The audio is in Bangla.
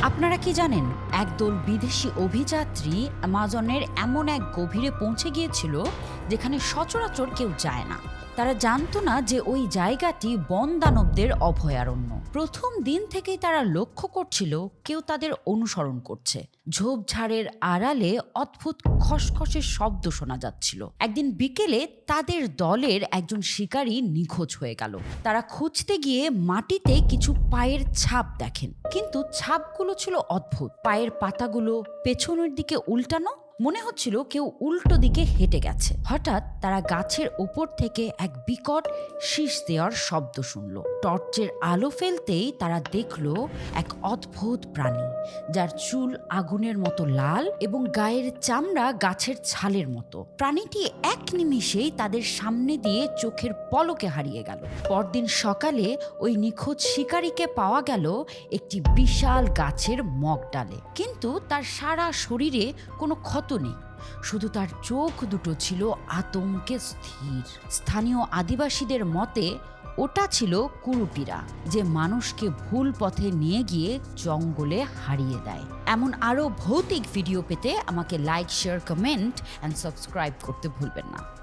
আপনারা কি জানেন, একদল বিদেশি অভিযাত্রী অ্যামাজনের এমন এক গভীরে পৌঁছে গিয়েছিল যেখানে সচরাচর কেউ যায় না। তারা জানতো না যে ওই জায়গাটি বন দানবদের অভয়ারণ্য। প্রথম দিন থেকেই তারা লক্ষ্য করছিল কেউ তাদের অনুসরণ করছে। ঝোপঝাড়ের আড়ালে অদ্ভুত খসখসের শব্দ শোনা যাচ্ছিল। একদিন বিকেলে তাদের দলের একজন শিকারী নিখোঁজ হয়ে গেল। তারা খুঁজতে গিয়ে মাটিতে কিছু পায়ের ছাপ দেখেন, কিন্তু ছাপগুলো ছিল অদ্ভুত। পায়ের পাতাগুলো পেছনের দিকে উল্টানো, মনে হচ্ছিল কেউ উল্টো দিকে হেঁটে গেছে। হঠাৎ তারা গাছের ওপর থেকে এক বিকট শীষ দেওয়ার শব্দ শুনল। টর্চের আলো ফেলতেই তারা দেখল এক অদ্ভুত প্রাণী, যার চুল আগুনের মতো লাল এবং গায়ের চামড়া গাছের ছালের মতো। প্রাণীটি এক নিমিষেই তাদের সামনে দিয়ে চোখের পলকে হারিয়ে গেল। পরদিন সকালে ওই নিখোঁজ শিকারীকে পাওয়া গেল একটি বিশাল গাছের মগডালে, কিন্তু তার সারা শরীরে কোনো ক্ষত নেই, শুধু তার চোখ দুটো ছিল আতঙ্কে স্থির। স্থানীয় আদিবাসীদের মতে ওটা ছিল কুরুপিরা, যে মানুষকে ভুল পথে নিয়ে গিয়ে জঙ্গলে হারিয়ে দেয়। এমন আরও ভৌতিক ভিডিও পেতে আমাকে like, share, comment and subscribe করতে ভুলবেন না।